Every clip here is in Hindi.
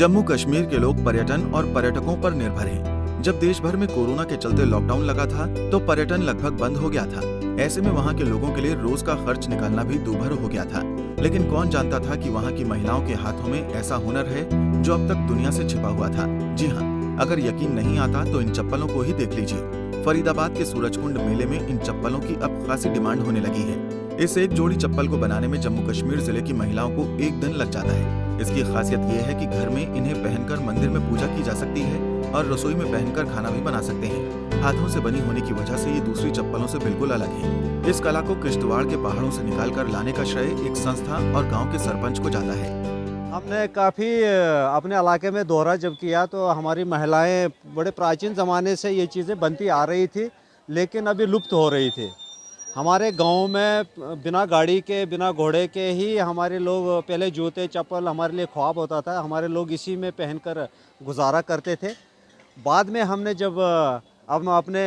जम्मू कश्मीर के लोग पर्यटन और पर्यटकों पर निर्भर हैं। जब देश भर में कोरोना के चलते लॉकडाउन लगा था तो पर्यटन लगभग बंद हो गया था। ऐसे में वहाँ के लोगों के लिए रोज का खर्च निकालना भी दूभर हो गया था। लेकिन कौन जानता था कि वहाँ की महिलाओं के हाथों में ऐसा हुनर है जो अब तक दुनिया से छिपा हुआ था। जी हाँ, अगर यकीन नहीं आता तो इन चप्पलों को ही देख लीजिए। फरीदाबाद के सूरजकुंड मेले में इन चप्पलों की अब खासी डिमांड होने लगी है। इस एक जोड़ी चप्पल को बनाने में जम्मू कश्मीर जिले की महिलाओं को एक दिन लग जाता है। इसकी खासियत ये है कि घर में इन्हें पहनकर मंदिर में पूजा की जा सकती है और रसोई में पहनकर खाना भी बना सकते हैं। हाथों से बनी होने की वजह से ये दूसरी चप्पलों से बिल्कुल अलग है। इस कला को किश्तवाड़ के पहाड़ों से निकालकर लाने का श्रेय एक संस्था और गाँव के सरपंच को जाता है। हमने काफ़ी अपने इलाके में दौरा जब किया तो हमारी महिलाएं बड़े प्राचीन ज़माने से ये चीज़ें बनती आ रही थी, लेकिन अभी लुप्त हो रही थी। हमारे गांव में बिना गाड़ी के, बिना घोड़े के ही हमारे लोग पहले जूते चप्पल हमारे लिए ख्वाब होता था। हमारे लोग इसी में पहनकर गुजारा करते थे। बाद में हमने जब अब अपने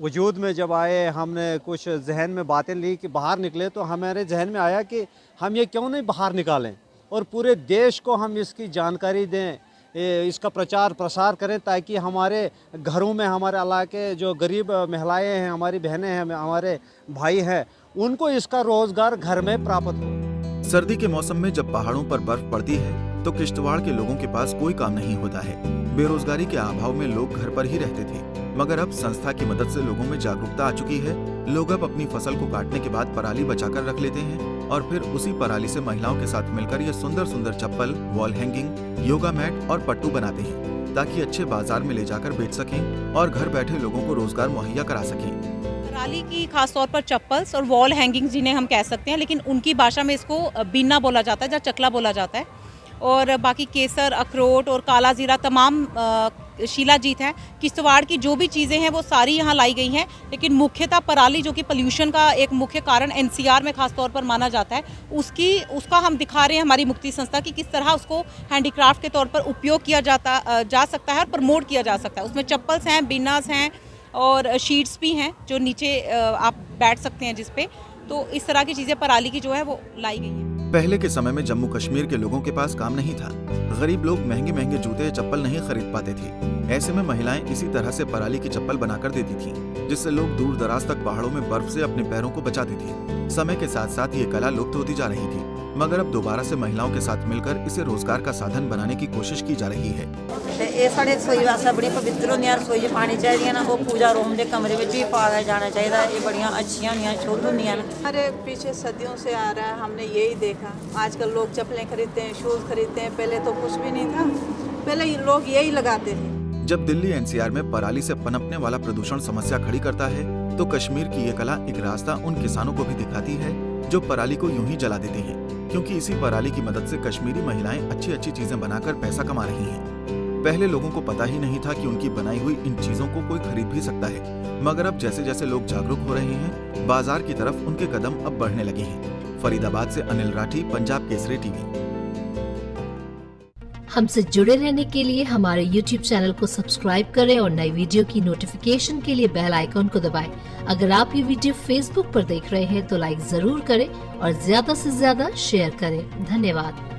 वजूद में जब आए, हमने कुछ जहन में बातें ली कि बाहर निकले, तो हमारे जहन में आया कि हम ये क्यों नहीं बाहर निकालें और पूरे देश को हम इसकी जानकारी दें, इसका प्रचार प्रसार करें, ताकि हमारे घरों में हमारे इलाके जो गरीब महिलाएं हैं, हमारी बहनें हैं, हमारे भाई हैं, उनको इसका रोजगार घर में प्राप्त हो। सर्दी के मौसम में जब पहाड़ों पर बर्फ पड़ती है तो किश्तवाड़ के लोगों के पास कोई काम नहीं होता है। बेरोजगारी के अभाव में लोग घर पर ही रहते थे, मगर अब संस्था की मदद से लोगों में जागरूकता आ चुकी है। लोग अब अपनी फसल को काटने के बाद पराली बचाकर रख लेते हैं और फिर उसी पराली से महिलाओं के साथ मिलकर ये सुंदर सुंदर चप्पल, वॉल हैंगिंग, योगा मैट और पट्टू बनाते हैं, ताकि अच्छे बाजार में ले जाकर बेच सकें और घर बैठे लोगों को रोजगार मुहैया करा सकें। पराली की खास तौर पर चप्पल्स और वॉल हैंगिंग जिन्हें हम कह सकते हैं, लेकिन उनकी भाषा में इसको बीना बोला जाता है या चकला बोला जाता है। और बाकी केसर, अखरोट और काला जीरा तमाम शिलाजीत है। किश्तवाड़ की जो भी चीज़ें हैं वो सारी यहाँ लाई गई हैं, लेकिन मुख्यतः पराली जो कि पोल्यूशन का एक मुख्य कारण एनसीआर में खास तौर पर माना जाता है, उसका हम दिखा रहे हैं हमारी मुक्ति संस्था की किस तरह उसको हैंडीक्राफ्ट के तौर पर उपयोग किया जा सकता है और प्रमोट किया जा सकता है। उसमें चप्पल्स हैं, बिनास हैं और शीट्स भी हैं जो नीचे आप बैठ सकते हैं जिस पे। तो इस तरह की चीज़ें पराली की जो है वो लाई गई है। पहले के समय में जम्मू कश्मीर के लोगों के पास काम नहीं था। गरीब लोग महंगे महंगे जूते या चप्पल नहीं खरीद पाते थे। ऐसे में महिलाएं इसी तरह से पराली की चप्पल बनाकर देती थीं, जिससे लोग दूर दराज तक पहाड़ों में बर्फ से अपने पैरों को बचाते थे। समय के साथ साथ ये कला लुप्त होती जा रही थी, मगर अब दोबारा से महिलाओं के साथ मिलकर इसे रोजगार का साधन बनाने की कोशिश की जा रही है। ये साढ़े रसोई वास्ते बड़ी पवित्र होंदियां, रसोई च पानी चाहिए ना, वो पूजा रूम के कमरे में भी पाया जाना चाहिए। ये बड़ियां अच्छियां होंदियां, शुद्ध होंदियां। हमारे पीछे सदियों से आ रहा है, हमने यही देखा। आजकल लोग चप्पलें खरीदते हैं, शूज खरीदते हैं, पहले तो कुछ भी नहीं था, पहले लोग यही लगाते थे। जब दिल्ली एनसीआर में पराली से पनपने वाला प्रदूषण समस्या खड़ी करता है तो कश्मीर की ये कला एक रास्ता उन किसानों को भी दिखाती है जो पराली को यूं ही जला देते हैं, क्योंकि इसी पराली की मदद से कश्मीरी महिलाएं अच्छी अच्छी चीजें बनाकर पैसा कमा रही हैं। पहले लोगों को पता ही नहीं था कि उनकी बनाई हुई इन चीजों को कोई खरीद भी सकता है, मगर अब जैसे जैसे लोग जागरूक हो रहे हैं, बाजार की तरफ उनके कदम अब बढ़ने लगे हैं। फरीदाबाद से अनिल राठी, पंजाब केसरी टीवी। हमसे जुड़े रहने के लिए हमारे YouTube चैनल को सब्सक्राइब करें और नई वीडियो की नोटिफिकेशन के लिए बेल आइकॉन को दबाएं। अगर आप ये वीडियो Facebook पर देख रहे हैं तो लाइक जरूर करें और ज्यादा से ज्यादा शेयर करें। धन्यवाद।